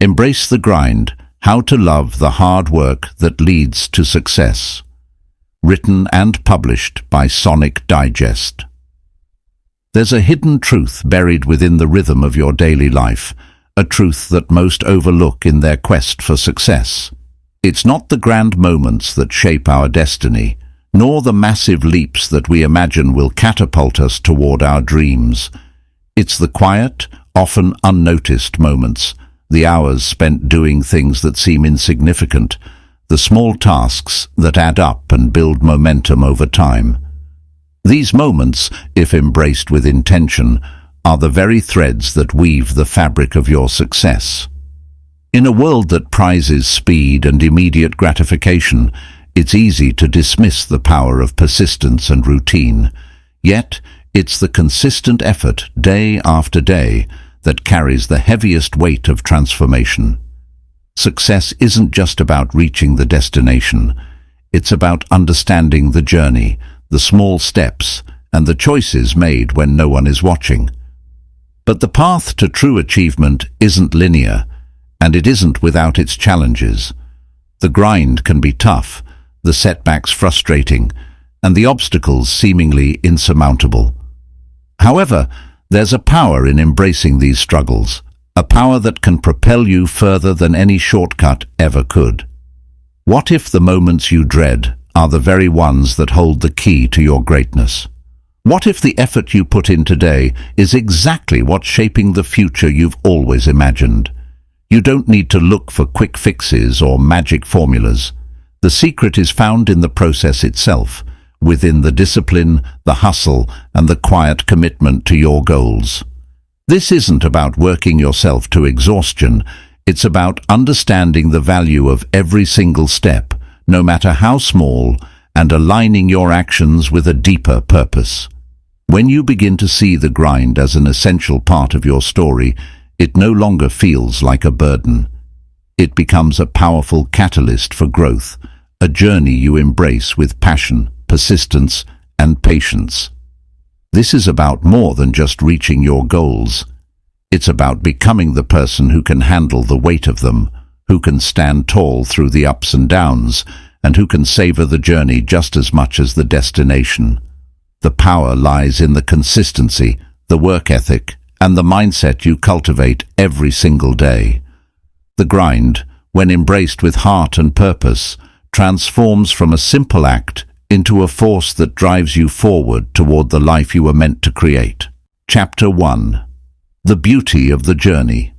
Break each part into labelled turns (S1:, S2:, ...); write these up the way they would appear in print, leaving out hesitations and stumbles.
S1: Embrace the Grind: How to Love the Hard Work That Leads to Success. Written and published by Sonic Digest. There's a hidden truth buried within the rhythm of your daily life, a truth that most overlook in their quest for success. It's not the grand moments that shape our destiny, nor the massive leaps that we imagine will catapult us toward our dreams. It's the quiet, often unnoticed moments, the hours spent doing things that seem insignificant, the small tasks that add up and build momentum over time. These moments, if embraced with intention, are the very threads that weave the fabric of your success. In a world that prizes speed and immediate gratification, it's easy to dismiss the power of persistence and routine. Yet, it's the consistent effort, day after day, that carries the heaviest weight of transformation. Success isn't just about reaching the destination. It's about understanding the journey, the small steps, and the choices made when no one is watching. But the path to true achievement isn't linear, and it isn't without its challenges. The grind can be tough, the setbacks frustrating, and the obstacles seemingly insurmountable. However, there's a power in embracing these struggles, a power that can propel you further than any shortcut ever could. What if the moments you dread are the very ones that hold the key to your greatness? What if the effort you put in today is exactly what's shaping the future you've always imagined? You don't need to look for quick fixes or magic formulas. The secret is found in the process itself, within the discipline, the hustle, and the quiet commitment to your goals. This isn't about working yourself to exhaustion. It's about understanding the value of every single step, no matter how small, and aligning your actions with a deeper purpose. When you begin to see the grind as an essential part of your story, it no longer feels like a burden. It becomes a powerful catalyst for growth, a journey you embrace with passion, persistence, and patience. This is about more than just reaching your goals. It's about becoming the person who can handle the weight of them, who can stand tall through the ups and downs, and who can savor the journey just as much as the destination. The power lies in the consistency, the work ethic, and the mindset you cultivate every single day. The grind, when embraced with heart and purpose, transforms from a simple act into a force that drives you forward toward the life you were meant to create. Chapter 1. The Beauty of the Journey.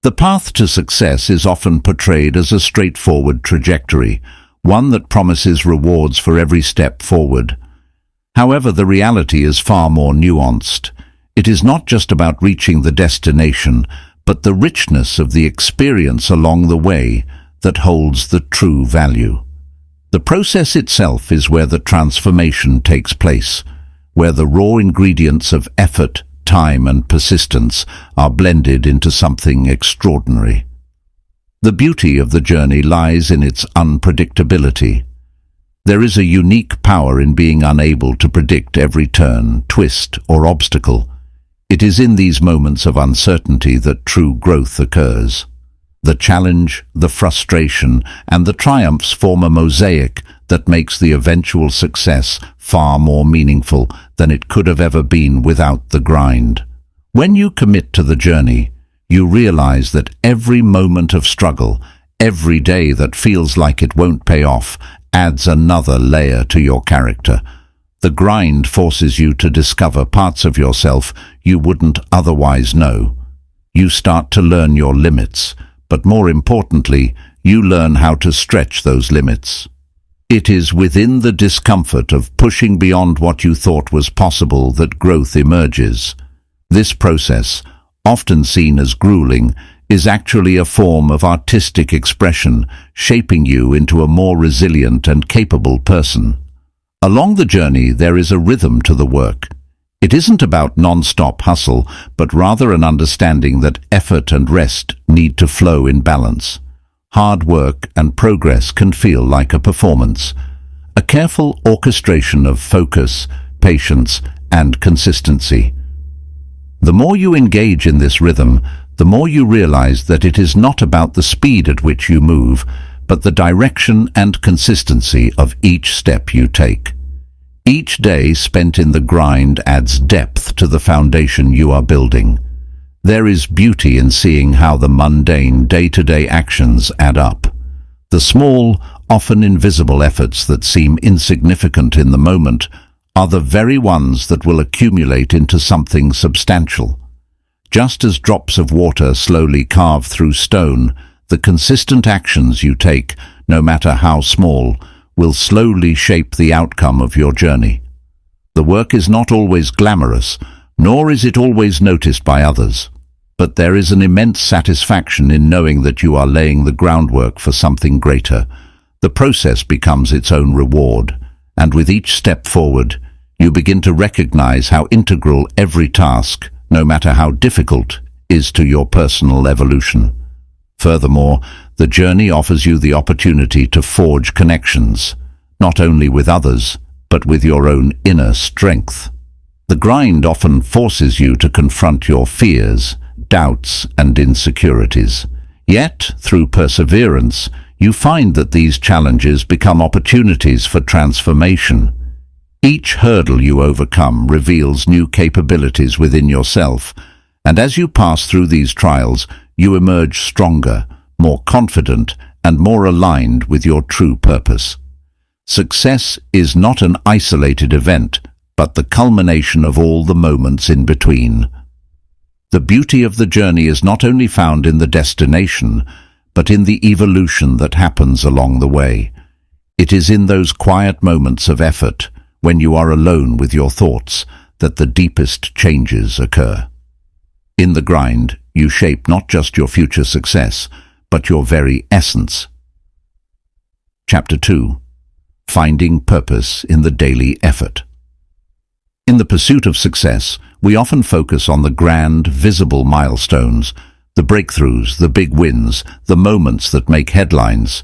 S1: The path to success is often portrayed as a straightforward trajectory, one that promises rewards for every step forward. However, the reality is far more nuanced. It is not just about reaching the destination, but the richness of the experience along the way that holds the true value. The process itself is where the transformation takes place, where the raw ingredients of effort, time, and persistence are blended into something extraordinary. The beauty of the journey lies in its unpredictability. There is a unique power in being unable to predict every turn, twist, or obstacle. It is in these moments of uncertainty that true growth occurs. The challenge, the frustration, and the triumphs form a mosaic that makes the eventual success far more meaningful than it could have ever been without the grind. When you commit to the journey, you realize that every moment of struggle, every day that feels like it won't pay off, adds another layer to your character. The grind forces you to discover parts of yourself you wouldn't otherwise know. You start to learn your limits, but more importantly, you learn how to stretch those limits. It is within the discomfort of pushing beyond what you thought was possible that growth emerges. This process, often seen as grueling, is actually a form of artistic expression, shaping you into a more resilient and capable person. Along the journey, there is a rhythm to the work. It isn't about non-stop hustle, but rather an understanding that effort and rest need to flow in balance. Hard work and progress can feel like a performance, a careful orchestration of focus, patience, and consistency. The more you engage in this rhythm, the more you realize that it is not about the speed at which you move, but the direction and consistency of each step you take. Each day spent in the grind adds depth to the foundation you are building. There is beauty in seeing how the mundane day-to-day actions add up. The small, often invisible efforts that seem insignificant in the moment are the very ones that will accumulate into something substantial. Just as drops of water slowly carve through stone, the consistent actions you take, no matter how small, will slowly shape the outcome of your journey. The work is not always glamorous, nor is it always noticed by others. But there is an immense satisfaction in knowing that you are laying the groundwork for something greater. The process becomes its own reward, and with each step forward, you begin to recognize how integral every task, no matter how difficult, is to your personal evolution. Furthermore, the journey offers you the opportunity to forge connections, not only with others, but with your own inner strength. The grind often forces you to confront your fears, doubts, and insecurities. Yet, through perseverance, you find that these challenges become opportunities for transformation. Each hurdle you overcome reveals new capabilities within yourself, and as you pass through these trials, you emerge stronger, more confident, and more aligned with your true purpose. Success is not an isolated event, but the culmination of all the moments in between. The beauty of the journey is not only found in the destination, but in the evolution that happens along the way. It is in those quiet moments of effort, when you are alone with your thoughts, that the deepest changes occur. In the grind, you shape not just your future success, but your very essence. Chapter 2. Finding purpose in the daily effort. In the pursuit of success, we often focus on the grand, visible milestones, the breakthroughs, the big wins, the moments that make headlines.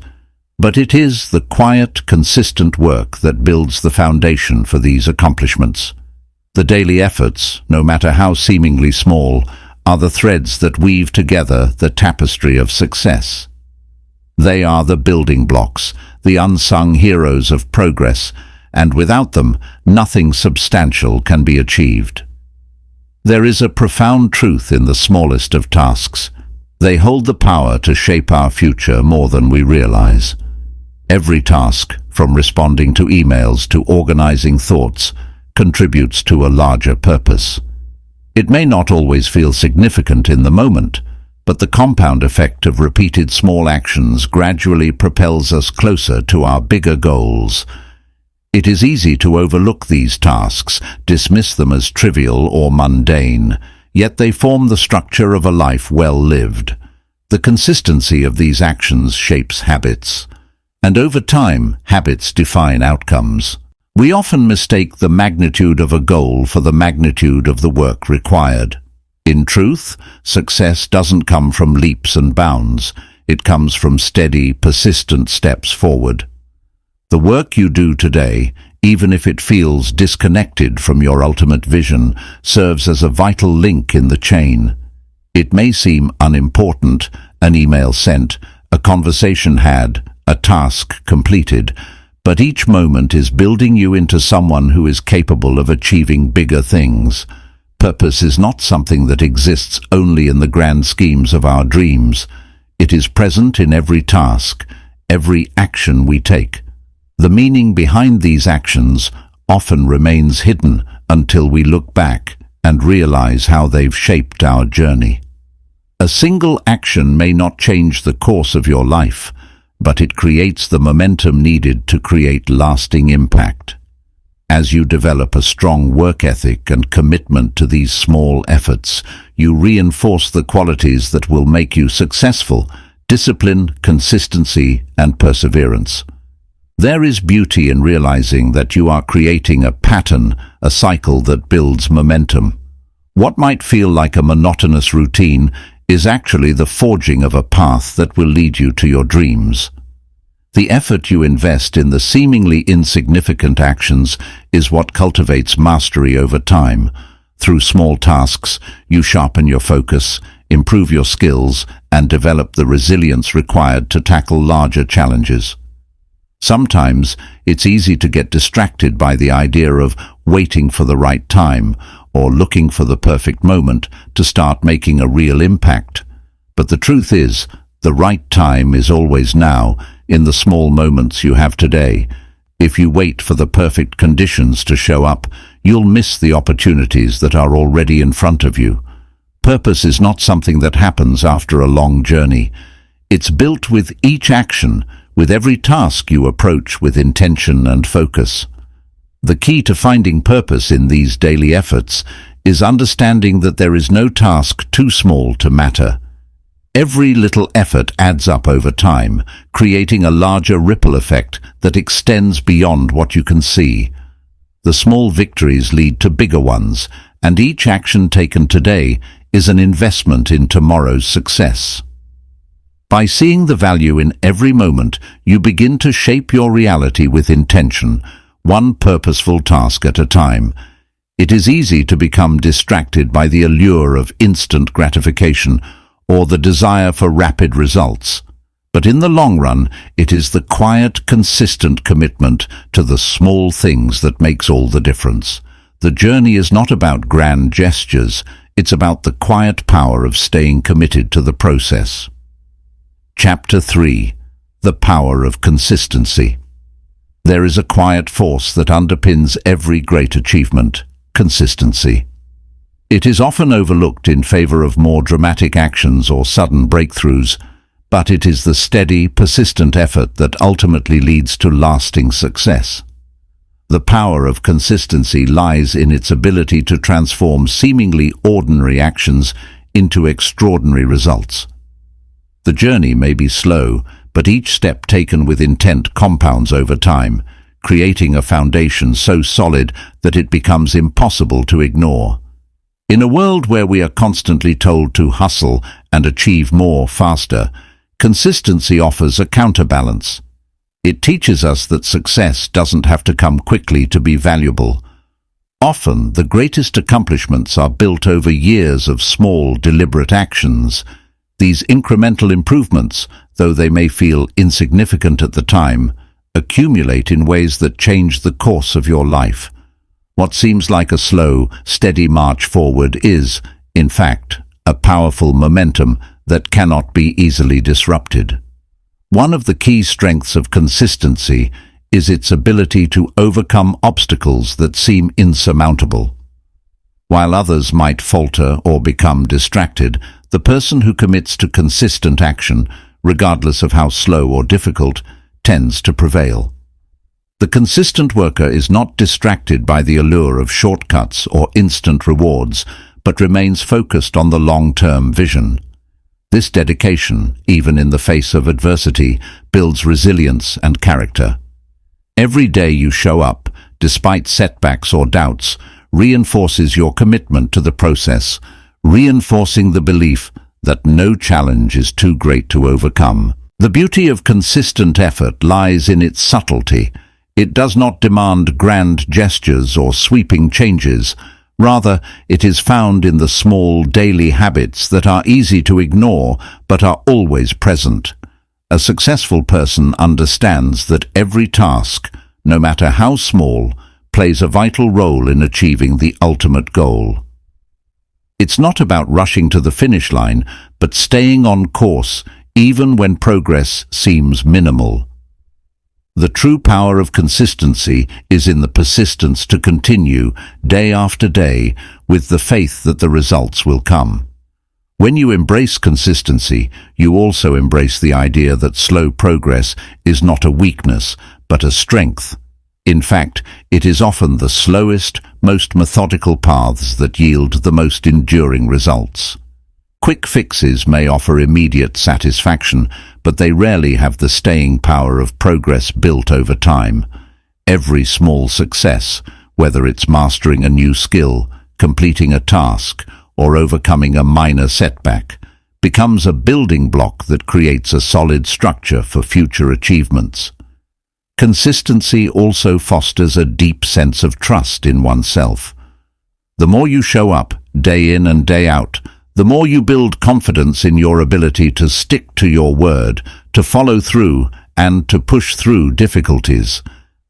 S1: But it is the quiet, consistent work that builds the foundation for these accomplishments. The daily efforts, no matter how seemingly small, are the threads that weave together the tapestry of success. They are the building blocks, the unsung heroes of progress, and without them, nothing substantial can be achieved. There is a profound truth in the smallest of tasks. They hold the power to shape our future more than we realize. Every task, from responding to emails to organizing thoughts, contributes to a larger purpose. It may not always feel significant in the moment, but the compound effect of repeated small actions gradually propels us closer to our bigger goals. It is easy to overlook these tasks, dismiss them as trivial or mundane, yet they form the structure of a life well lived. The consistency of these actions shapes habits, and over time, habits define outcomes. We often mistake the magnitude of a goal for the magnitude of the work required. In truth, success doesn't come from leaps and bounds. It comes from steady, persistent steps forward. The work you do today, even if it feels disconnected from your ultimate vision, serves as a vital link in the chain. It may seem unimportant, an email sent, a conversation had, a task completed, but each moment is building you into someone who is capable of achieving bigger things. Purpose is not something that exists only in the grand schemes of our dreams. It is present in every task, every action we take. The meaning behind these actions often remains hidden until we look back and realize how they've shaped our journey. A single action may not change the course of your life, but it creates the momentum needed to create lasting impact. As you develop a strong work ethic and commitment to these small efforts, you reinforce the qualities that will make you successful: discipline, consistency, and perseverance. There is beauty in realizing that you are creating a pattern, a cycle that builds momentum. What might feel like a monotonous routine is actually the forging of a path that will lead you to your dreams. The effort you invest in the seemingly insignificant actions is what cultivates mastery over time. Through small tasks, you sharpen your focus, improve your skills, and develop the resilience required to tackle larger challenges. Sometimes it's easy to get distracted by the idea of waiting for the right time or looking for the perfect moment to start making a real impact. But the truth is, the right time is always now, in the small moments you have today. If you wait for the perfect conditions to show up, you'll miss the opportunities that are already in front of you. Purpose is not something that happens after a long journey. It's built with each action, with every task you approach with intention and focus. The key to finding purpose in these daily efforts is understanding that there is no task too small to matter. Every little effort adds up over time, creating a larger ripple effect that extends beyond what you can see. The small victories lead to bigger ones, and each action taken today is an investment in tomorrow's success. By seeing the value in every moment, you begin to shape your reality with intention, one purposeful task at a time. It is easy to become distracted by the allure of instant gratification or the desire for rapid results. But in the long run, it is the quiet, consistent commitment to the small things that makes all the difference. The journey is not about grand gestures, it's about the quiet power of staying committed to the process. Chapter 3. The Power of Consistency. There is a quiet force that underpins every great achievement: consistency. It is often overlooked in favor of more dramatic actions or sudden breakthroughs, but it is the steady, persistent effort that ultimately leads to lasting success. The power of consistency lies in its ability to transform seemingly ordinary actions into extraordinary results. The journey may be slow, but each step taken with intent compounds over time, creating a foundation so solid that it becomes impossible to ignore. In a world where we are constantly told to hustle and achieve more faster, consistency offers a counterbalance. It teaches us that success doesn't have to come quickly to be valuable. Often, the greatest accomplishments are built over years of small, deliberate actions. These incremental improvements, though they may feel insignificant at the time, accumulate in ways that change the course of your life. What seems like a slow, steady march forward is, in fact, a powerful momentum that cannot be easily disrupted. One of the key strengths of consistency is its ability to overcome obstacles that seem insurmountable. While others might falter or become distracted, the person who commits to consistent action, regardless of how slow or difficult, tends to prevail. The consistent worker is not distracted by the allure of shortcuts or instant rewards, but remains focused on the long-term vision. This dedication, even in the face of adversity, builds resilience and character. Every day you show up, despite setbacks or doubts, reinforces your commitment to the process, reinforcing the belief that no challenge is too great to overcome. The beauty of consistent effort lies in its subtlety. It does not demand grand gestures or sweeping changes. Rather, it is found in the small daily habits that are easy to ignore but are always present. A successful person understands that every task, no matter how small, plays a vital role in achieving the ultimate goal. It's not about rushing to the finish line, but staying on course, even when progress seems minimal. The true power of consistency is in the persistence to continue, day after day, with the faith that the results will come. When you embrace consistency, you also embrace the idea that slow progress is not a weakness, but a strength. In fact, it is often the slowest, most methodical paths that yield the most enduring results. Quick fixes may offer immediate satisfaction, but they rarely have the staying power of progress built over time. Every small success, whether it's mastering a new skill, completing a task, or overcoming a minor setback, becomes a building block that creates a solid structure for future achievements. Consistency also fosters a deep sense of trust in oneself. The more you show up, day in and day out, the more you build confidence in your ability to stick to your word, to follow through, and to push through difficulties.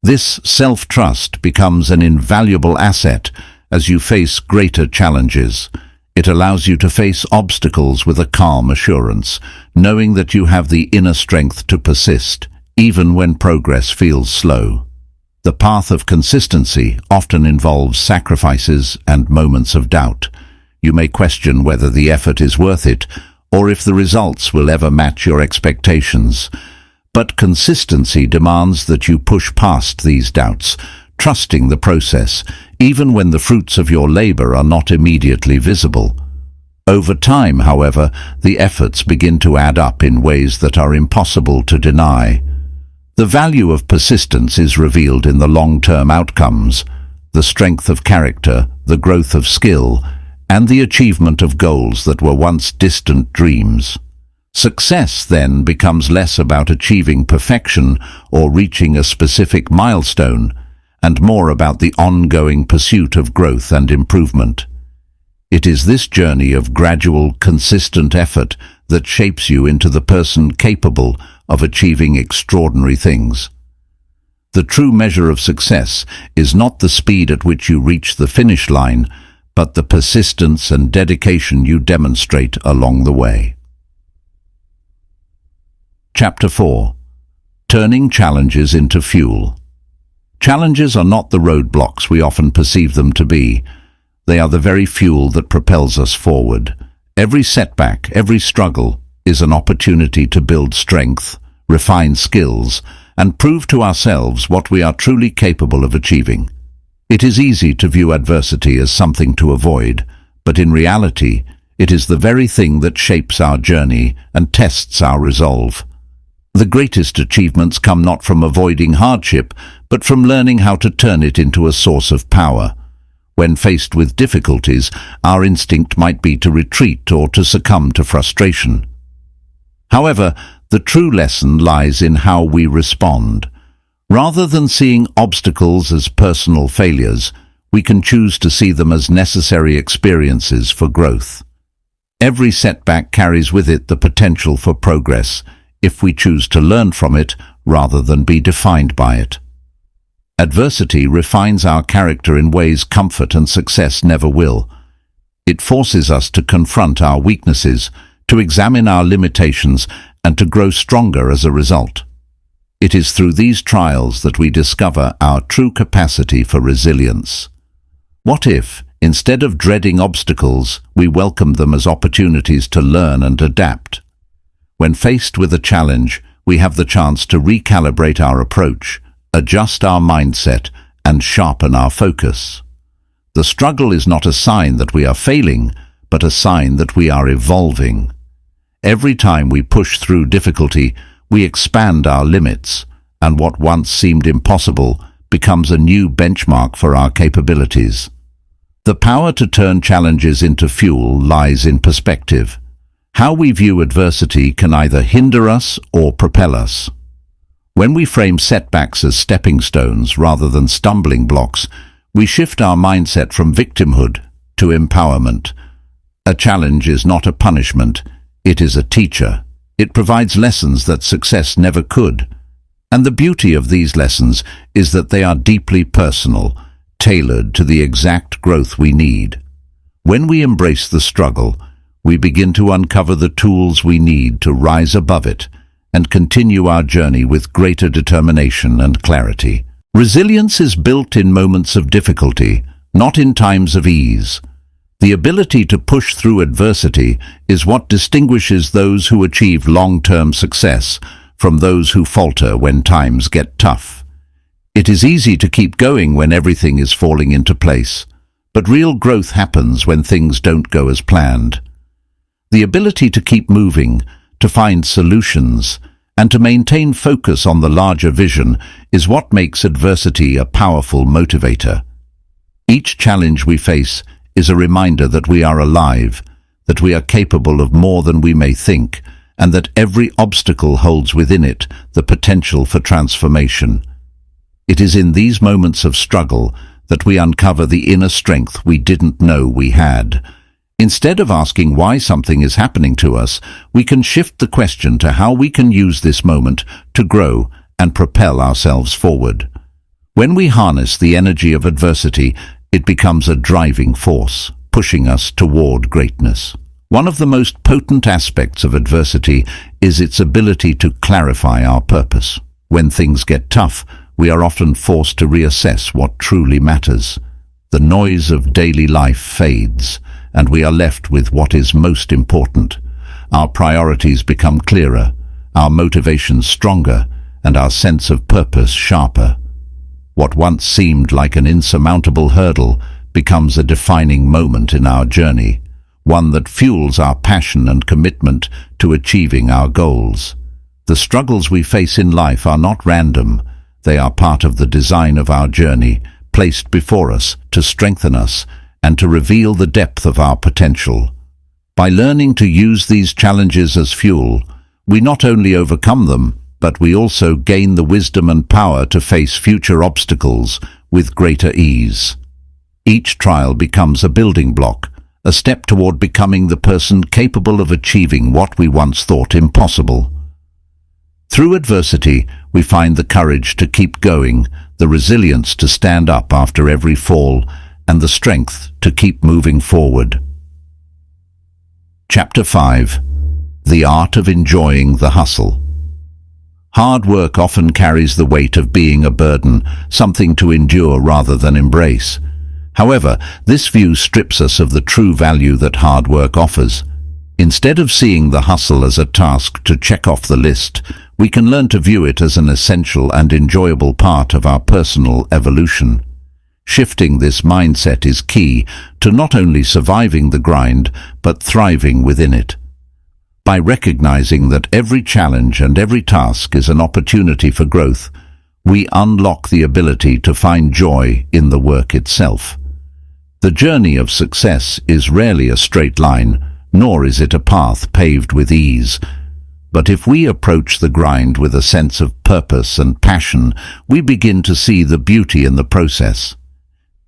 S1: This self-trust becomes an invaluable asset as you face greater challenges. It allows you to face obstacles with a calm assurance, knowing that you have the inner strength to persist, even when progress feels slow. The path of consistency often involves sacrifices and moments of doubt. You may question whether the effort is worth it, or if the results will ever match your expectations. But consistency demands that you push past these doubts, trusting the process, even when the fruits of your labor are not immediately visible. Over time, however, the efforts begin to add up in ways that are impossible to deny. The value of persistence is revealed in the long-term outcomes, the strength of character, the growth of skill, and the achievement of goals that were once distant dreams. Success then becomes less about achieving perfection or reaching a specific milestone, and more about the ongoing pursuit of growth and improvement. It is this journey of gradual, consistent effort that shapes you into the person capable of achieving extraordinary things. The true measure of success is not the speed at which you reach the finish line, but the persistence and dedication you demonstrate along the way. Chapter 4. Turning challenges into fuel. Challenges are not the roadblocks we often perceive them to be. They are the very fuel that propels us forward. Every setback, every struggle, is an opportunity to build strength, refine skills, and prove to ourselves what we are truly capable of achieving. It is easy to view adversity as something to avoid, but in reality, it is the very thing that shapes our journey and tests our resolve. The greatest achievements come not from avoiding hardship, but from learning how to turn it into a source of power. When faced with difficulties, our instinct might be to retreat or to succumb to frustration. However, the true lesson lies in how we respond. Rather than seeing obstacles as personal failures, we can choose to see them as necessary experiences for growth. Every setback carries with it the potential for progress, if we choose to learn from it rather than be defined by it. Adversity refines our character in ways comfort and success never will. It forces us to confront our weaknesses, to examine our limitations, and to grow stronger as a result. It is through these trials that we discover our true capacity for resilience. What if, instead of dreading obstacles, we welcome them as opportunities to learn and adapt? When faced with a challenge, we have the chance to recalibrate our approach, adjust our mindset, and sharpen our focus. The struggle is not a sign that we are failing, but a sign that we are evolving. Every time we push through difficulty, we expand our limits, and what once seemed impossible becomes a new benchmark for our capabilities. The power to turn challenges into fuel lies in perspective. How we view adversity can either hinder us or propel us. When we frame setbacks as stepping stones rather than stumbling blocks, we shift our mindset from victimhood to empowerment. A challenge is not a punishment, it is a teacher. It provides lessons that success never could. And the beauty of these lessons is that they are deeply personal, tailored to the exact growth we need. When we embrace the struggle, we begin to uncover the tools we need to rise above it and continue our journey with greater determination and clarity. Resilience is built in moments of difficulty, not in times of ease. The ability to push through adversity is what distinguishes those who achieve long-term success from those who falter when times get tough. It is easy to keep going when everything is falling into place, but real growth happens when things don't go as planned. The ability to keep moving, to find solutions, and to maintain focus on the larger vision is what makes adversity a powerful motivator. Each challenge we face is a reminder that we are alive, that we are capable of more than we may think, and that every obstacle holds within it the potential for transformation. It is in these moments of struggle that we uncover the inner strength we didn't know we had. Instead of asking why something is happening to us, we can shift the question to how we can use this moment to grow and propel ourselves forward. When we harness the energy of adversity, it becomes a driving force, pushing us toward greatness. One of the most potent aspects of adversity is its ability to clarify our purpose. When things get tough, we are often forced to reassess what truly matters. The noise of daily life fades, and we are left with what is most important. Our priorities become clearer, our motivations stronger, and our sense of purpose sharper. What once seemed like an insurmountable hurdle becomes a defining moment in our journey, one that fuels our passion and commitment to achieving our goals. The struggles we face in life are not random. They are part of the design of our journey, placed before us to strengthen us and to reveal the depth of our potential. By learning to use these challenges as fuel, we not only overcome them, but we also gain the wisdom and power to face future obstacles with greater ease. Each trial becomes a building block, a step toward becoming the person capable of achieving what we once thought impossible. Through adversity, we find the courage to keep going, the resilience to stand up after every fall, and the strength to keep moving forward. Chapter 5. The Art of Enjoying the Hustle. Hard work often carries the weight of being a burden, something to endure rather than embrace. However, this view strips us of the true value that hard work offers. Instead of seeing the hustle as a task to check off the list, we can learn to view it as an essential and enjoyable part of our personal evolution. Shifting this mindset is key to not only surviving the grind, but thriving within it. By recognizing that every challenge and every task is an opportunity for growth, we unlock the ability to find joy in the work itself. The journey of success is rarely a straight line, nor is it a path paved with ease. But if we approach the grind with a sense of purpose and passion, we begin to see the beauty in the process.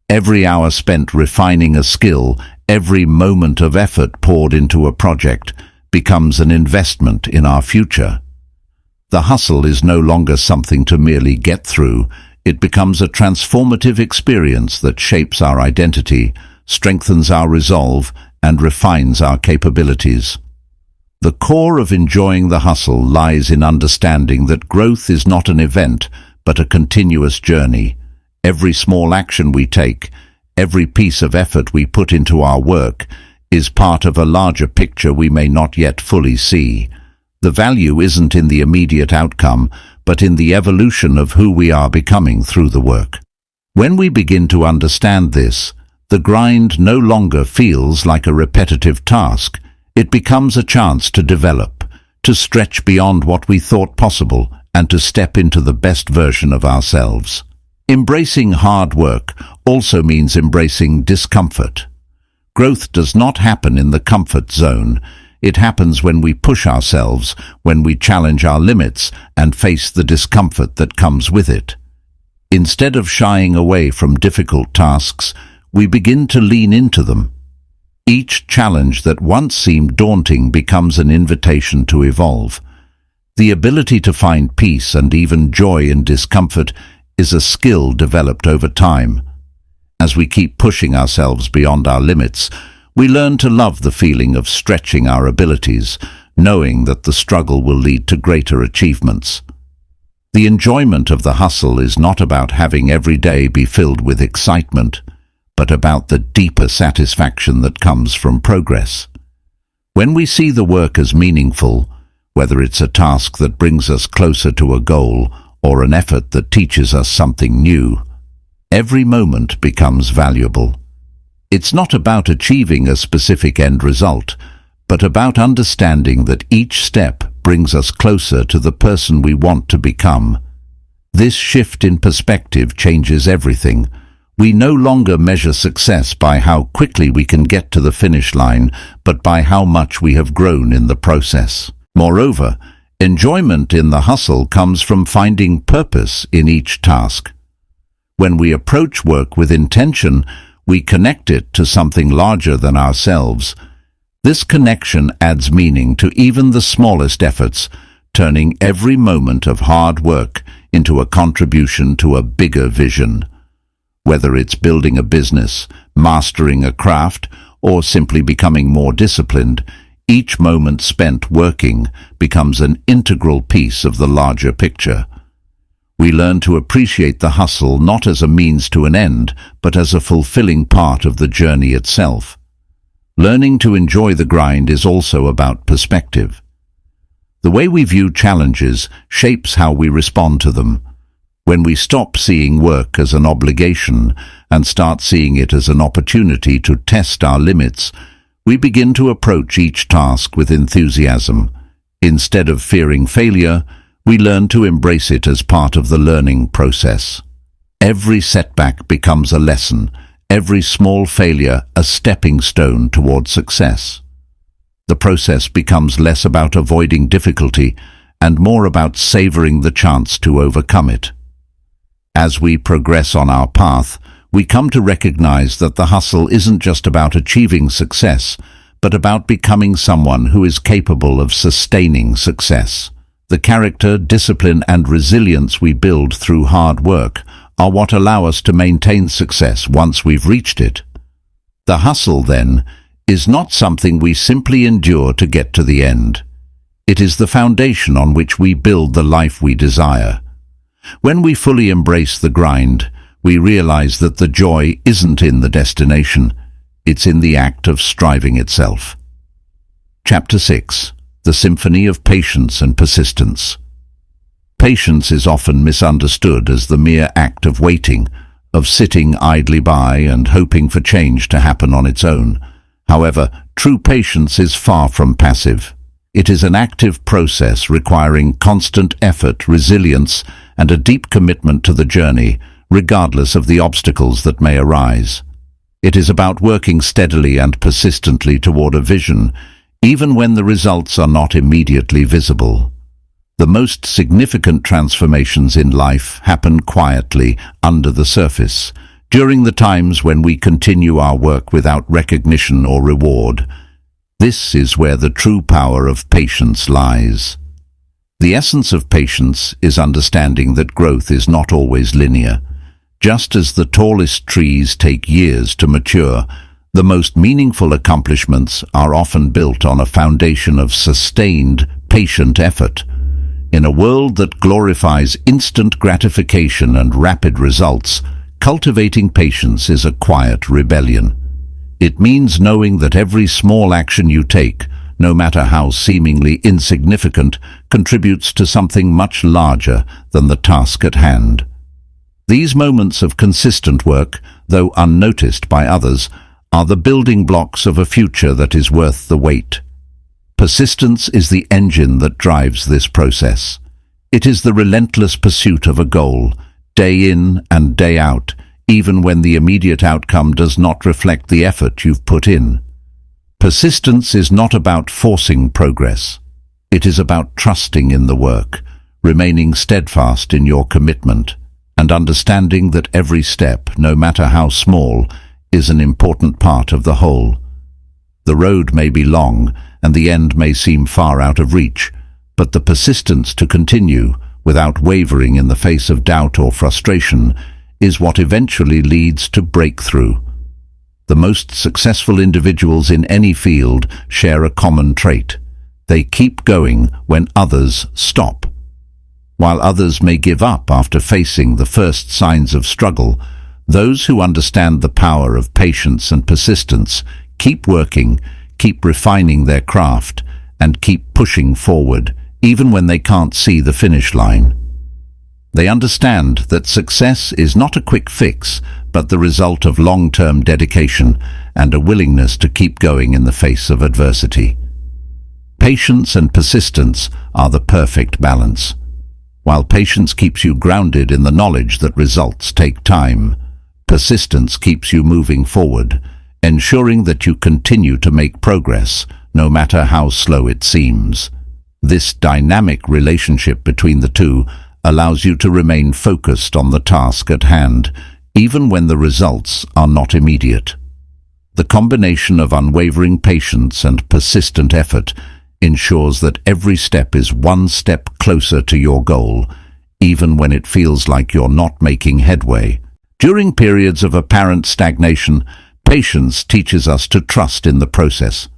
S1: Every hour spent refining a skill, every moment of effort poured into a project, becomes an investment in our future. The hustle is no longer something to merely get through. It becomes a transformative experience that shapes our identity, strengthens our resolve, and refines our capabilities. The core of enjoying the hustle lies in understanding that growth is not an event, but a continuous journey. Every small action we take, every piece of effort we put into our work, is part of a larger picture we may not yet fully see. The value isn't in the immediate outcome, but in the evolution of who we are becoming through the work. When we begin to understand this, the grind no longer feels like a repetitive task. It becomes a chance to develop, to stretch beyond what we thought possible, and to step into the best version of ourselves. Embracing hard work also means embracing discomfort. Growth does not happen in the comfort zone. It happens when we push ourselves, when we challenge our limits and face the discomfort that comes with it. Instead of shying away from difficult tasks, we begin to lean into them. Each challenge that once seemed daunting becomes an invitation to evolve. The ability to find peace and even joy in discomfort is a skill developed over time. As we keep pushing ourselves beyond our limits, we learn to love the feeling of stretching our abilities, knowing that the struggle will lead to greater achievements. The enjoyment of the hustle is not about having every day be filled with excitement, but about the deeper satisfaction that comes from progress. When we see the work as meaningful, whether it's a task that brings us closer to a goal or an effort that teaches us something new, every moment becomes valuable. It's not about achieving a specific end result, but about understanding that each step brings us closer to the person we want to become. This shift in perspective changes everything. We no longer measure success by how quickly we can get to the finish line, but by how much we have grown in the process. Moreover, enjoyment in the hustle comes from finding purpose in each task. When we approach work with intention, we connect it to something larger than ourselves. This connection adds meaning to even the smallest efforts, turning every moment of hard work into a contribution to a bigger vision. Whether it's building a business, mastering a craft, or simply becoming more disciplined, each moment spent working becomes an integral piece of the larger picture. We learn to appreciate the hustle not as a means to an end, but as a fulfilling part of the journey itself. Learning to enjoy the grind is also about perspective. The way we view challenges shapes how we respond to them. When we stop seeing work as an obligation and start seeing it as an opportunity to test our limits, we begin to approach each task with enthusiasm. Instead of fearing failure, we learn to embrace it as part of the learning process. Every setback becomes a lesson, every small failure a stepping stone toward success. The process becomes less about avoiding difficulty and more about savoring the chance to overcome it. As we progress on our path, we come to recognize that the hustle isn't just about achieving success, but about becoming someone who is capable of sustaining success. The character, discipline, and resilience we build through hard work are what allow us to maintain success once we've reached it. The hustle, then, is not something we simply endure to get to the end. It is the foundation on which we build the life we desire. When we fully embrace the grind, we realize that the joy isn't in the destination, it's in the act of striving itself. Chapter 6. The Symphony of Patience and Persistence. Patience is often misunderstood as the mere act of waiting, of sitting idly by and hoping for change to happen on its own. However, true patience is far from passive. It is an active process requiring constant effort, resilience, and a deep commitment to the journey, regardless of the obstacles that may arise. It is about working steadily and persistently toward a vision, even when the results are not immediately visible. The most significant transformations in life happen quietly, under the surface, during the times when we continue our work without recognition or reward. This is where the true power of patience lies. The essence of patience is understanding that growth is not always linear. Just as the tallest trees take years to mature, the most meaningful accomplishments are often built on a foundation of sustained, patient effort. In a world that glorifies instant gratification and rapid results, cultivating patience is a quiet rebellion. It means knowing that every small action you take, no matter how seemingly insignificant, contributes to something much larger than the task at hand. These moments of consistent work, though unnoticed by others, are the building blocks of a future that is worth the wait. Persistence is the engine that drives this process. It is the relentless pursuit of a goal, day in and day out, even when the immediate outcome does not reflect the effort you've put in. Persistence is not about forcing progress. It is about trusting in the work, remaining steadfast in your commitment, and understanding that every step, no matter how small, is an important part of the whole. The road may be long, and the end may seem far out of reach, but the persistence to continue, without wavering in the face of doubt or frustration, is what eventually leads to breakthrough. The most successful individuals in any field share a common trait. They keep going when others stop. While others may give up after facing the first signs of struggle, those who understand the power of patience and persistence keep working, keep refining their craft, and keep pushing forward, even when they can't see the finish line. They understand that success is not a quick fix, but the result of long-term dedication and a willingness to keep going in the face of adversity. Patience and persistence are the perfect balance. While patience keeps you grounded in the knowledge that results take time, persistence keeps you moving forward, ensuring that you continue to make progress, no matter how slow it seems. This dynamic relationship between the two allows you to remain focused on the task at hand, even when the results are not immediate. The combination of unwavering patience and persistent effort ensures that every step is one step closer to your goal, even when it feels like you're not making headway. During periods of apparent stagnation, patience teaches us to trust in the process.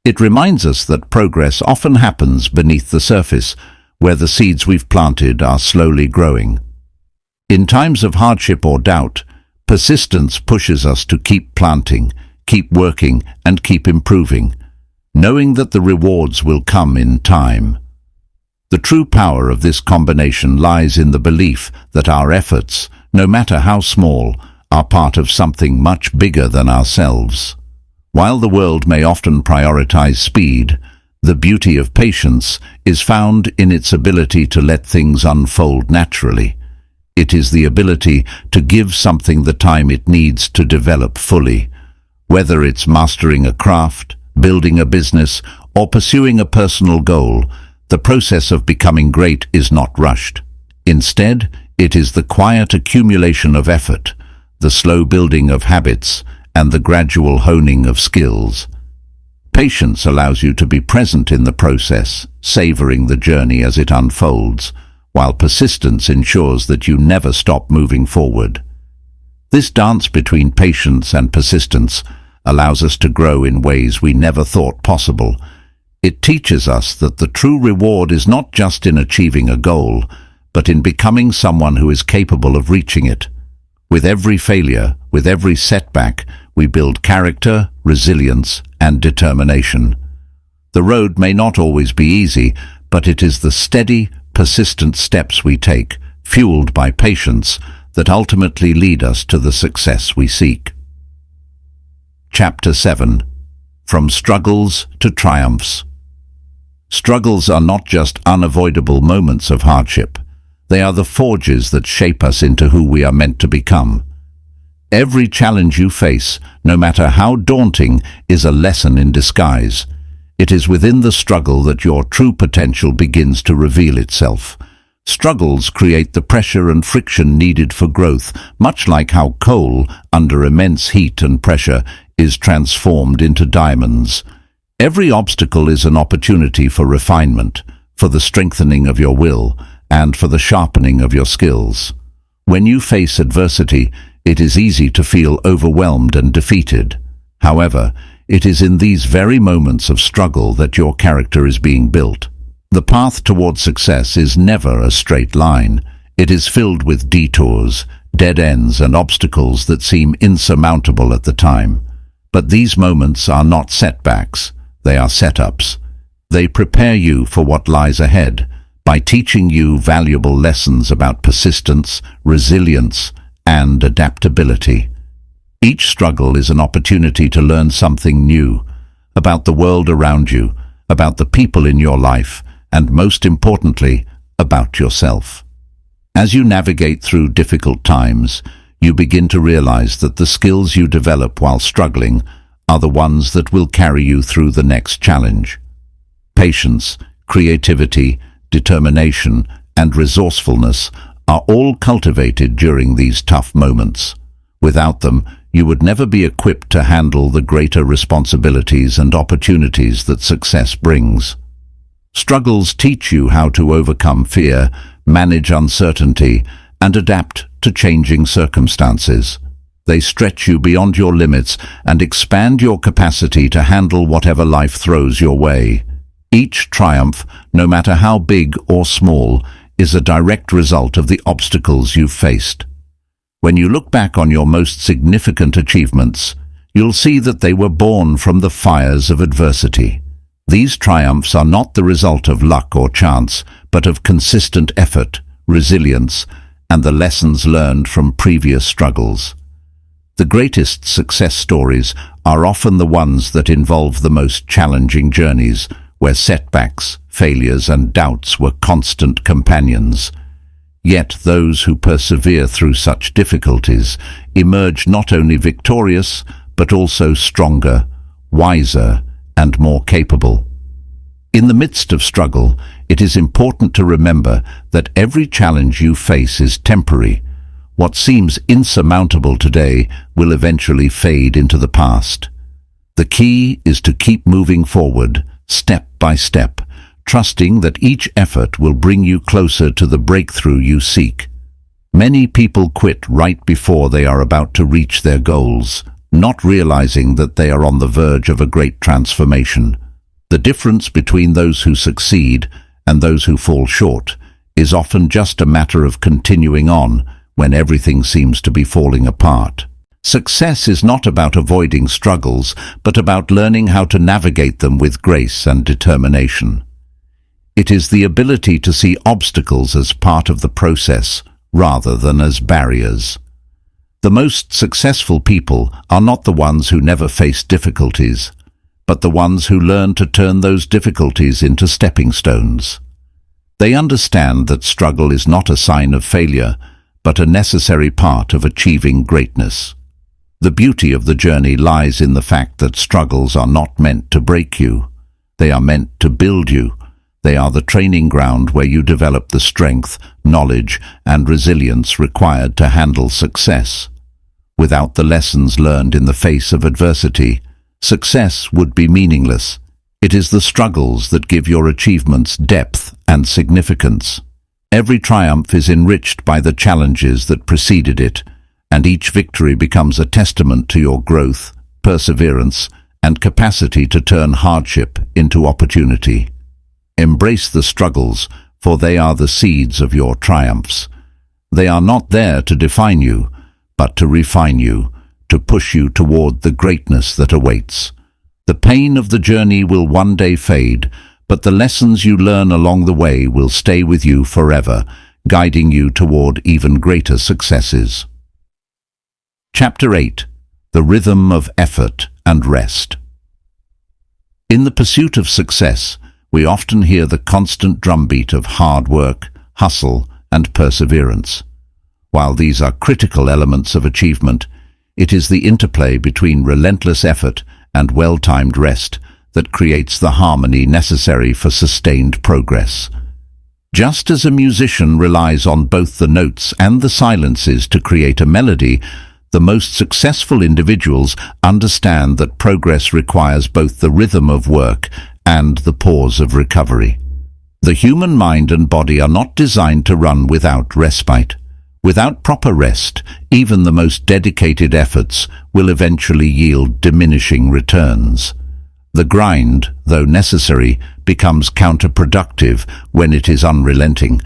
S1: It reminds us that progress often happens beneath the surface, where the seeds we've planted are slowly growing. In times of hardship or doubt, persistence pushes us to keep planting, keep working, and keep improving, knowing that the rewards will come in time. The true power of this combination lies in the belief that our efforts, no matter how small, are part of something much bigger than ourselves. While the world may often prioritize speed, the beauty of patience is found in its ability to let things unfold naturally. It is the ability to give something the time it needs to develop fully. Whether it's mastering a craft, building a business, or pursuing a personal goal, the process of becoming great is not rushed. Instead, it is the quiet accumulation of effort, the slow building of habits, and the gradual honing of skills. Patience allows you to be present in the process, savoring the journey as it unfolds, while persistence ensures that you never stop moving forward. This dance between patience and persistence allows us to grow in ways we never thought possible. It teaches us that the true reward is not just in achieving a goal, but in becoming someone who is capable of reaching it. With every failure, with every setback, we build character, resilience, and determination. The road may not always be easy, but it is the steady, persistent steps we take, fueled by patience, that ultimately lead us to the success we seek. Chapter 7. From Struggles to Triumphs. Struggles are not just unavoidable moments of hardship. They are the forges that shape us into who we are meant to become. Every challenge you face, no matter how daunting, is a lesson in disguise. It is within the struggle that your true potential begins to reveal itself. Struggles create the pressure and friction needed for growth, much like how coal, under immense heat and pressure, is transformed into diamonds. Every obstacle is an opportunity for refinement, for the strengthening of your will, and for the sharpening of your skills. When you face adversity, it is easy to feel overwhelmed and defeated. However, it is in these very moments of struggle that your character is being built. The path toward success is never a straight line. It is filled with detours, dead ends, and obstacles that seem insurmountable at the time. But these moments are not setbacks, they are setups. They prepare you for what lies ahead by teaching you valuable lessons about persistence, resilience, and adaptability. Each struggle is an opportunity to learn something new about the world around you, about the people in your life, and most importantly, about yourself. As you navigate through difficult times, you begin to realize that the skills you develop while struggling are the ones that will carry you through the next challenge. Patience, creativity, determination, and resourcefulness are all cultivated during these tough moments. Without them, you would never be equipped to handle the greater responsibilities and opportunities that success brings. Struggles teach you how to overcome fear, manage uncertainty, and adapt to changing circumstances. They stretch you beyond your limits and expand your capacity to handle whatever life throws your way. Each triumph, no matter how big or small, is a direct result of the obstacles you've faced. When you look back on your most significant achievements, you'll see that they were born from the fires of adversity. These triumphs are not the result of luck or chance, but of consistent effort, resilience, and the lessons learned from previous struggles. The greatest success stories are often the ones that involve the most challenging journeys, where setbacks, failures, and doubts were constant companions. Yet those who persevere through such difficulties emerge not only victorious, but also stronger, wiser, and more capable. In the midst of struggle, it is important to remember that every challenge you face is temporary. What seems insurmountable today will eventually fade into the past. The key is to keep moving forward, step by step, trusting that each effort will bring you closer to the breakthrough you seek. Many people quit right before they are about to reach their goals, not realizing that they are on the verge of a great transformation. The difference between those who succeed and those who fall short is often just a matter of continuing on when everything seems to be falling apart. Success is not about avoiding struggles, but about learning how to navigate them with grace and determination. It is the ability to see obstacles as part of the process rather than as barriers. The most successful people are not the ones who never face difficulties, but the ones who learn to turn those difficulties into stepping stones. They understand that struggle is not a sign of failure, but a necessary part of achieving greatness. The beauty of the journey lies in the fact that struggles are not meant to break you. They are meant to build you. They are the training ground where you develop the strength, knowledge, and resilience required to handle success. Without the lessons learned in the face of adversity, success would be meaningless. It is the struggles that give your achievements depth and significance. Every triumph is enriched by the challenges that preceded it, and each victory becomes a testament to your growth, perseverance, and capacity to turn hardship into opportunity. Embrace the struggles, for they are the seeds of your triumphs. They are not there to define you, but to refine you, to push you toward the greatness that awaits. The pain of the journey will one day fade, but the lessons you learn along the way will stay with you forever, guiding you toward even greater successes. Chapter 8. The Rhythm of Effort and Rest. In the pursuit of success, we often hear the constant drumbeat of hard work, hustle, and perseverance. While these are critical elements of achievement, it is the interplay between relentless effort and well-timed rest that creates the harmony necessary for sustained progress. Just as a musician relies on both the notes and the silences to create a melody, the most successful individuals understand that progress requires both the rhythm of work and the pause of recovery. The human mind and body are not designed to run without respite. Without proper rest, even the most dedicated efforts will eventually yield diminishing returns. The grind, though necessary, becomes counterproductive when it is unrelenting.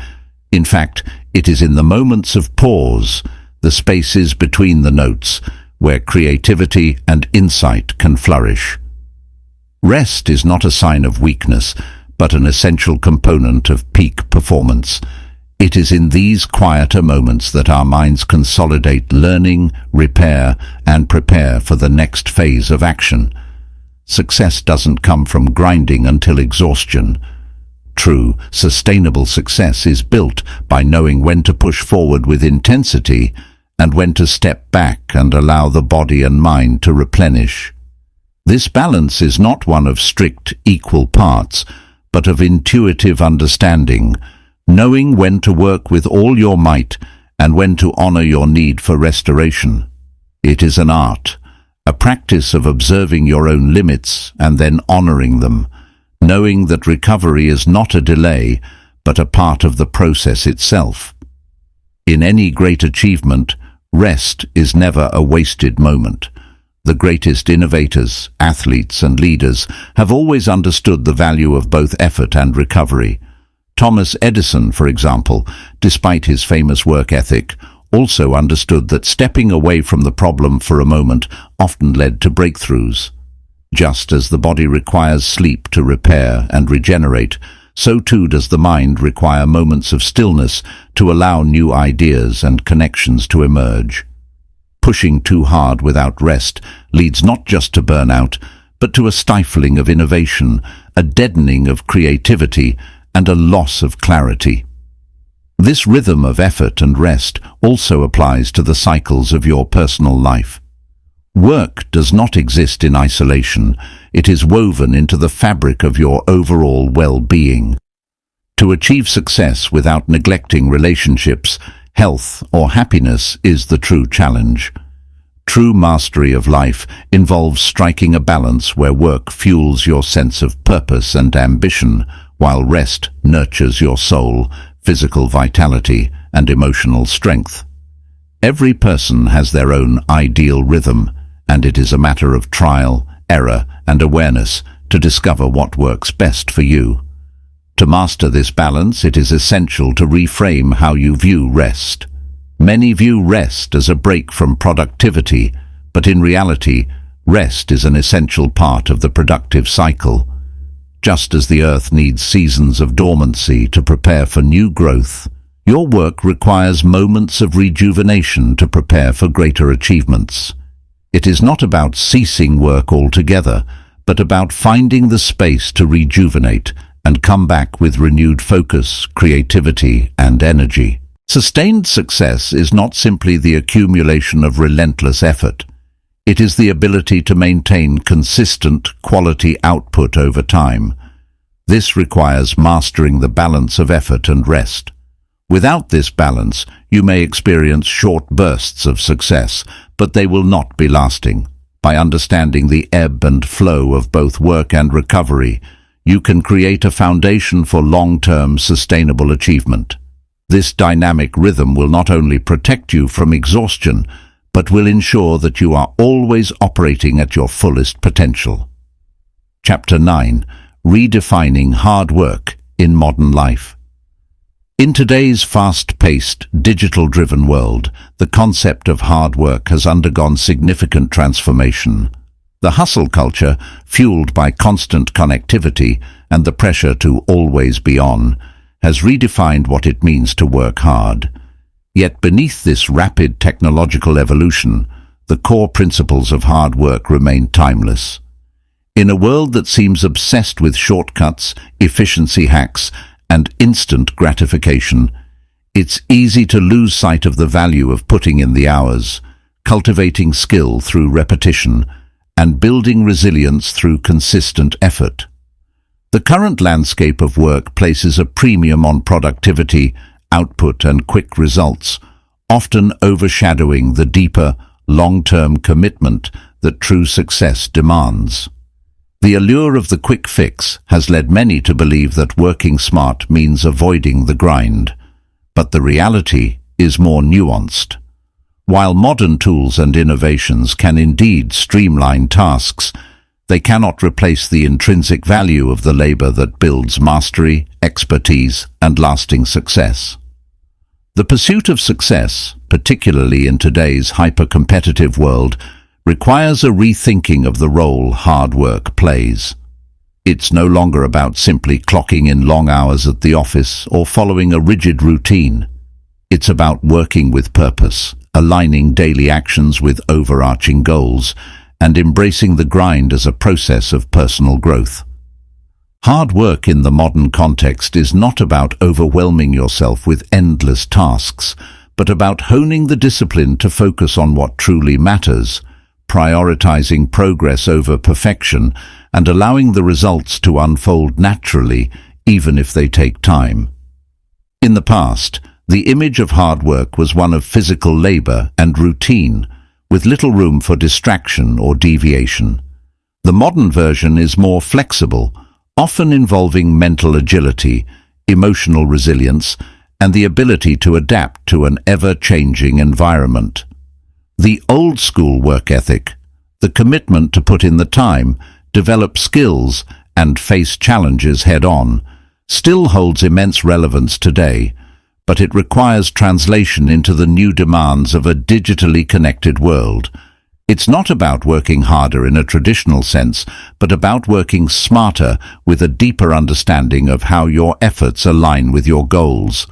S1: In fact, it is in the moments of pause, the spaces between the notes, where creativity and insight can flourish. Rest is not a sign of weakness, but an essential component of peak performance. It is in these quieter moments that our minds consolidate learning, repair, and prepare for the next phase of action. Success doesn't come from grinding until exhaustion. True, sustainable success is built by knowing when to push forward with intensity and when to step back and allow the body and mind to replenish. This balance is not one of strict equal parts, but of intuitive understanding, knowing when to work with all your might and when to honor your need for restoration. It is an art, a practice of observing your own limits and then honoring them, knowing that recovery is not a delay, but a part of the process itself. In any great achievement, rest is never a wasted moment. The greatest innovators, athletes, and leaders have always understood the value of both effort and recovery. Thomas Edison, for example, despite his famous work ethic, also understood that stepping away from the problem for a moment often led to breakthroughs. Just as the body requires sleep to repair and regenerate, so too does the mind require moments of stillness to allow new ideas and connections to emerge. Pushing too hard without rest leads not just to burnout, but to a stifling of innovation, a deadening of creativity, and a loss of clarity. This rhythm of effort and rest also applies to the cycles of your personal life. Work does not exist in isolation. it is woven into the fabric of your overall well-being. To achieve success without neglecting relationships, health, or happiness is the true challenge. True mastery of life involves striking a balance where work fuels your sense of purpose and ambition, while rest nurtures your soul, physical vitality, and emotional strength. Every person has their own ideal rhythm, and it is a matter of trial, error, and awareness to discover what works best for you. To master this balance, it is essential to reframe how you view rest. Many view rest as a break from productivity, but in reality, rest is an essential part of the productive cycle. Just as the earth needs seasons of dormancy to prepare for new growth, your work requires moments of rejuvenation to prepare for greater achievements. It is not about ceasing work altogether, but about finding the space to rejuvenate and come back with renewed focus, creativity, and energy. Sustained success is not simply the accumulation of relentless effort. It is the ability to maintain consistent, quality output over time. This requires mastering the balance of effort and rest. Without this balance, you may experience short bursts of success, but they will not be lasting. By understanding the ebb and flow of both work and recovery, you can create a foundation for long-term sustainable achievement. This dynamic rhythm will not only protect you from exhaustion, but will ensure that you are always operating at your fullest potential. Chapter 9. Redefining hard work in modern life. In today's fast-paced, digital-driven world, the concept of hard work has undergone significant transformation. The hustle culture, fueled by constant connectivity and the pressure to always be on, has redefined what it means to work hard. Yet beneath this rapid technological evolution, the core principles of hard work remain timeless. In a world that seems obsessed with shortcuts, efficiency hacks, and instant gratification, it's easy to lose sight of the value of putting in the hours, cultivating skill through repetition, and building resilience through consistent effort. The current landscape of work places a premium on productivity, output, and quick results, often overshadowing the deeper, long-term commitment that true success demands. The allure of the quick fix has led many to believe that working smart means avoiding the grind, but the reality is more nuanced. While modern tools and innovations can indeed streamline tasks, they cannot replace the intrinsic value of the labor that builds mastery, expertise, and lasting success. The pursuit of success, particularly in today's hyper-competitive world, requires a rethinking of the role hard work plays. It's no longer about simply clocking in long hours at the office or following a rigid routine. It's about working with purpose, aligning daily actions with overarching goals, and embracing the grind as a process of personal growth. Hard work in the modern context is not about overwhelming yourself with endless tasks, but about honing the discipline to focus on what truly matters, prioritizing progress over perfection, and allowing the results to unfold naturally, even if they take time. In the past, the image of hard work was one of physical labor and routine, with little room for distraction or deviation. The modern version is more flexible, often involving mental agility, emotional resilience, and the ability to adapt to an ever-changing environment. The old-school work ethic, the commitment to put in the time, develop skills, and face challenges head-on, still holds immense relevance today, but it requires translation into the new demands of a digitally connected world. It's not about working harder in a traditional sense, but about working smarter with a deeper understanding of how your efforts align with your goals.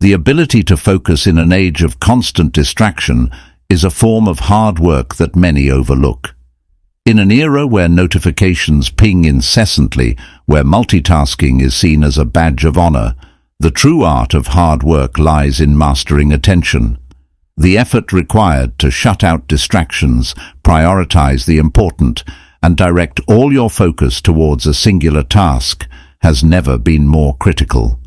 S1: The ability to focus in an age of constant distraction is a form of hard work that many overlook. In an era where notifications ping incessantly, where multitasking is seen as a badge of honor, the true art of hard work lies in mastering attention. The effort required to shut out distractions, prioritize the important, and direct all your focus towards a singular task has never been more critical.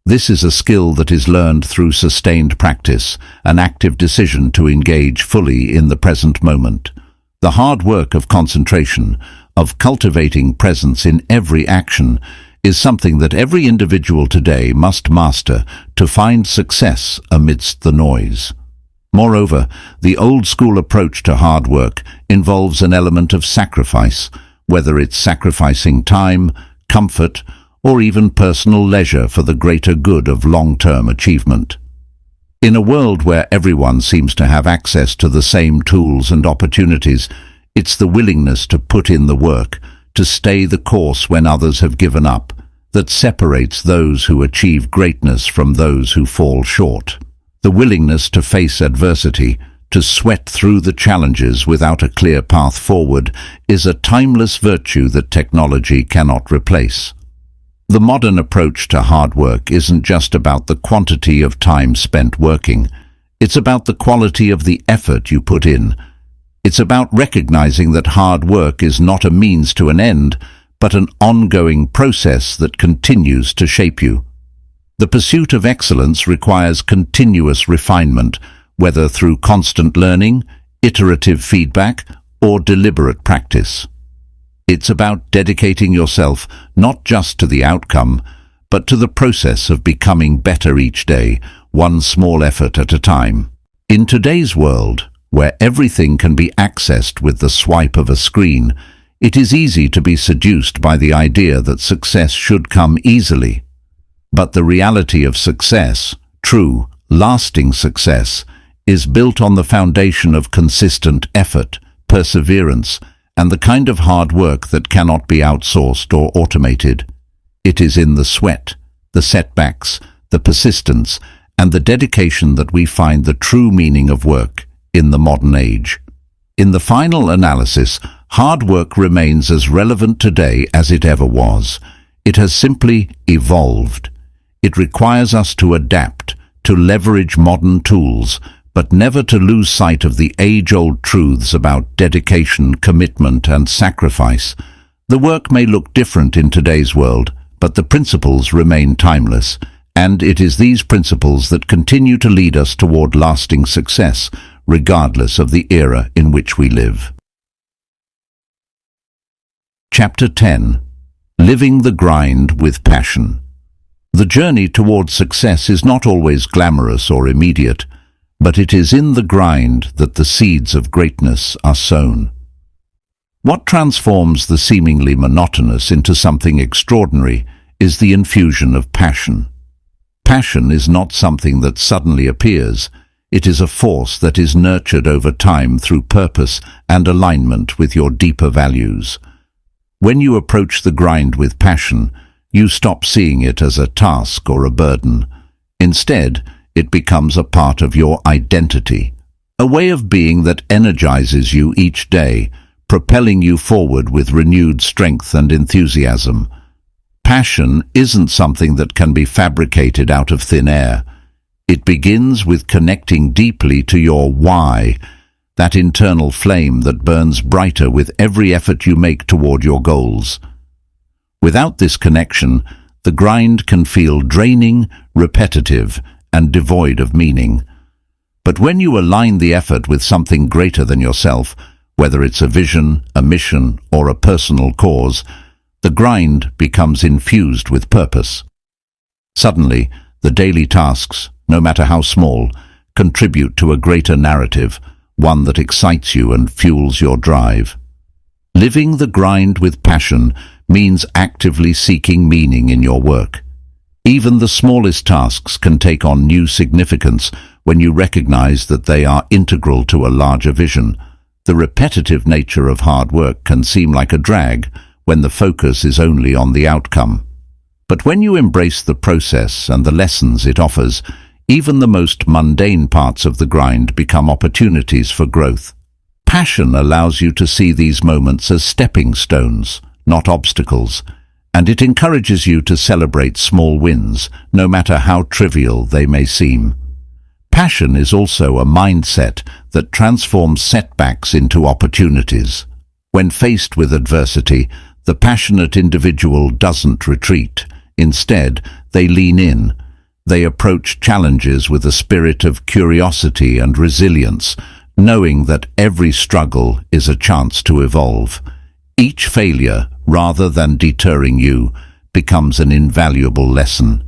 S1: This is a skill that is learned through sustained practice, an active decision to engage fully in the present moment. The hard work of concentration, of cultivating presence in every action, is something that every individual today must master to find success amidst the noise. Moreover, the old-school approach to hard work involves an element of sacrifice, whether it's sacrificing time, comfort, or even personal leisure for the greater good of long-term achievement. In a world where everyone seems to have access to the same tools and opportunities, it's the willingness to put in the work, to stay the course when others have given up, that separates those who achieve greatness from those who fall short. The willingness to face adversity, to sweat through the challenges without a clear path forward, is a timeless virtue that technology cannot replace. The modern approach to hard work isn't just about the quantity of time spent working. It's about the quality of the effort you put in. It's about recognizing that hard work is not a means to an end, but an ongoing process that continues to shape you. The pursuit of excellence requires continuous refinement, whether through constant learning, iterative feedback, or deliberate practice. It's about dedicating yourself not just to the outcome, but to the process of becoming better each day, one small effort at a time. In today's world, where everything can be accessed with the swipe of a screen, it is easy to be seduced by the idea that success should come easily. But the reality of success, true, lasting success, is built on the foundation of consistent effort, perseverance, and the kind of hard work that cannot be outsourced or automated. It is in the sweat, the setbacks, the persistence, and the dedication that we find the true meaning of work in the modern age. In the final analysis, hard work remains as relevant today as it ever was. It has simply evolved. It requires us to adapt, to leverage modern tools, but never to lose sight of the age-old truths about dedication, commitment, and sacrifice. The work may look different in today's world, but the principles remain timeless, and it is these principles that continue to lead us toward lasting success, regardless of the era in which we live. Chapter 10. Living the Grind with Passion. The journey towards success is not always glamorous or immediate, but it is in the grind that the seeds of greatness are sown. What transforms the seemingly monotonous into something extraordinary is the infusion of passion. Passion is not something that suddenly appears. It is a force that is nurtured over time through purpose and alignment with your deeper values. When you approach the grind with passion, you stop seeing it as a task or a burden. Instead, it becomes a part of your identity, a way of being that energizes you each day, propelling you forward with renewed strength and enthusiasm. Passion isn't something that can be fabricated out of thin air. It begins with connecting deeply to your why, that internal flame that burns brighter with every effort you make toward your goals. Without this connection, the grind can feel draining, repetitive, and devoid of meaning. But when you align the effort with something greater than yourself, whether it's a vision, a mission, or a personal cause, the grind becomes infused with purpose. Suddenly, the daily tasks, no matter how small, contribute to a greater narrative, one that excites you and fuels your drive. Living the grind with passion means actively seeking meaning in your work. Even the smallest tasks can take on new significance when you recognize that they are integral to a larger vision. The repetitive nature of hard work can seem like a drag when the focus is only on the outcome. But when you embrace the process and the lessons it offers, even the most mundane parts of the grind become opportunities for growth. Passion allows you to see these moments as stepping stones, not obstacles, and it encourages you to celebrate small wins, no matter how trivial they may seem. Passion is also a mindset that transforms setbacks into opportunities. When faced with adversity, the passionate individual doesn't retreat. Instead, they lean in. They approach challenges with a spirit of curiosity and resilience, knowing that every struggle is a chance to evolve. Each failure, rather than deterring you, becomes an invaluable lesson.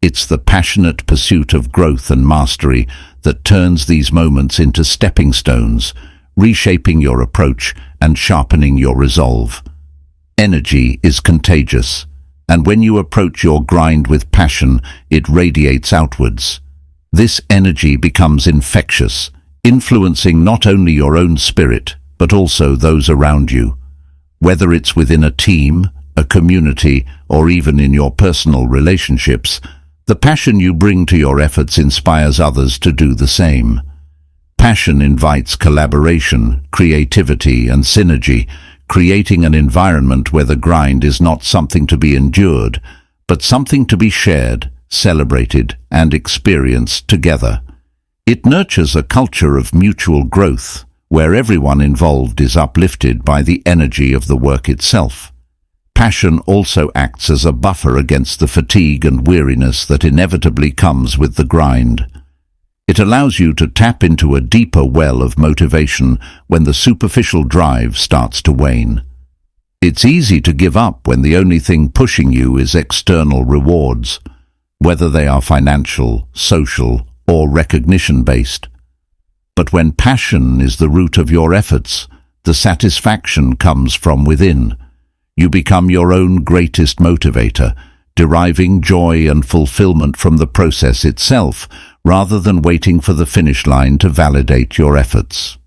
S1: It's the passionate pursuit of growth and mastery that turns these moments into stepping stones, reshaping your approach and sharpening your resolve. Energy is contagious, and when you approach your grind with passion, it radiates outwards. This energy becomes infectious, influencing not only your own spirit, but also those around you. Whether it's within a team, a community, or even in your personal relationships, the passion you bring to your efforts inspires others to do the same. Passion invites collaboration, creativity, and synergy, creating an environment where the grind is not something to be endured, but something to be shared, celebrated, and experienced together. It nurtures a culture of mutual growth, where everyone involved is uplifted by the energy of the work itself. Passion also acts as a buffer against the fatigue and weariness that inevitably comes with the grind. It allows you to tap into a deeper well of motivation when the superficial drive starts to wane. It's easy to give up when the only thing pushing you is external rewards, whether they are financial, social, or recognition-based. But when passion is the root of your efforts, the satisfaction comes from within. You become your own greatest motivator, deriving joy and fulfillment from the process itself, rather than waiting for the finish line to validate your efforts.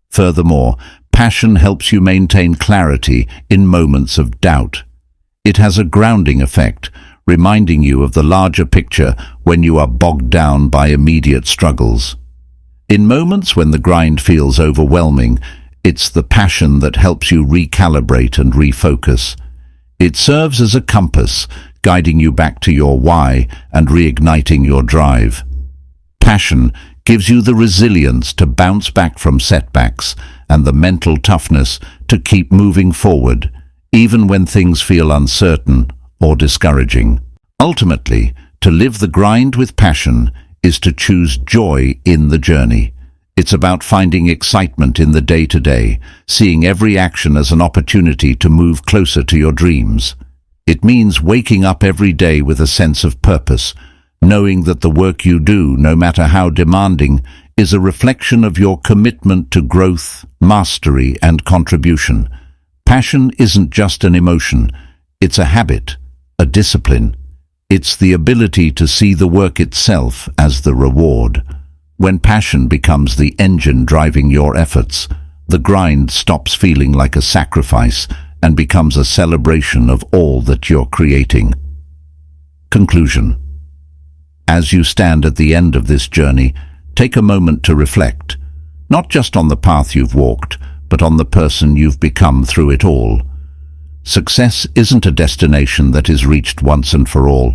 S1: Furthermore, passion helps you maintain clarity in moments of doubt. It has a grounding effect, reminding you of the larger picture when you are bogged down by immediate struggles. In moments when the grind feels overwhelming, it's the passion that helps you recalibrate and refocus. It serves as a compass, guiding you back to your why and reigniting your drive. Passion gives you the resilience to bounce back from setbacks and the mental toughness to keep moving forward, even when things feel uncertain or discouraging. Ultimately, to live the grind with passion is to choose joy in the journey. It's about finding excitement in the day-to-day, seeing every action as an opportunity to move closer to your dreams. It means waking up every day with a sense of purpose, knowing that the work you do, no matter how demanding, is a reflection of your commitment to growth, mastery, and contribution. Passion isn't just an emotion, it's a habit, a discipline. It's the ability to see the work itself as the reward. When passion becomes the engine driving your efforts, the grind stops feeling like a sacrifice and becomes a celebration of all that you're creating. Conclusion. As you stand at the end of this journey, take a moment to reflect, not just on the path you've walked, but on the person you've become through it all. Success isn't a destination that is reached once and for all.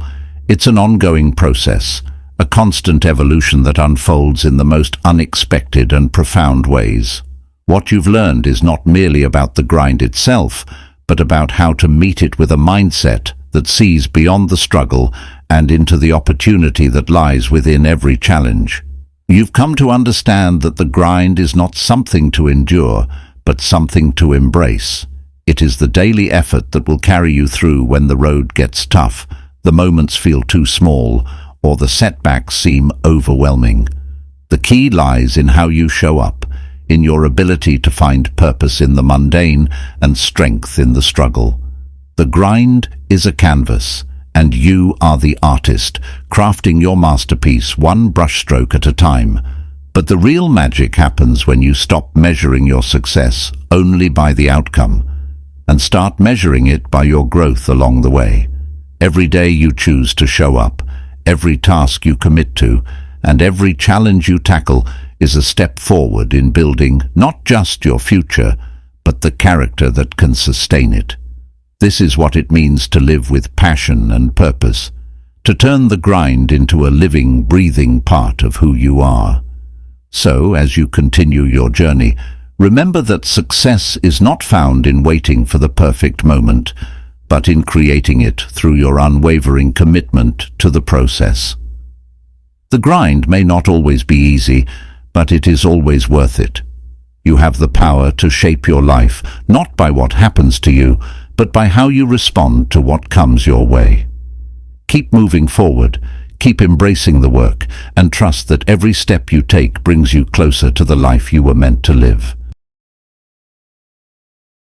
S1: It's an ongoing process, a constant evolution that unfolds in the most unexpected and profound ways. What you've learned is not merely about the grind itself, but about how to meet it with a mindset that sees beyond the struggle and into the opportunity that lies within every challenge. You've come to understand that the grind is not something to endure, but something to embrace. It is the daily effort that will carry you through when the road gets tough, the moments feel too small, or the setbacks seem overwhelming. The key lies in how you show up, in your ability to find purpose in the mundane and strength in the struggle. The grind is a canvas, and you are the artist, crafting your masterpiece one brushstroke at a time. But the real magic happens when you stop measuring your success only by the outcome, and start measuring it by your growth along the way. Every day you choose to show up, every task you commit to, and every challenge you tackle is a step forward in building not just your future, but the character that can sustain it. This is what it means to live with passion and purpose, to turn the grind into a living, breathing part of who you are. So, as you continue your journey, Remember that success is not found in waiting for the perfect moment, but in creating it through your unwavering commitment to the process. The grind may not always be easy, but it is always worth it. You have the power to shape your life, not by what happens to you, but by how you respond to what comes your way. Keep moving forward, keep embracing the work, and trust that every step you take brings you closer to the life you were meant to live.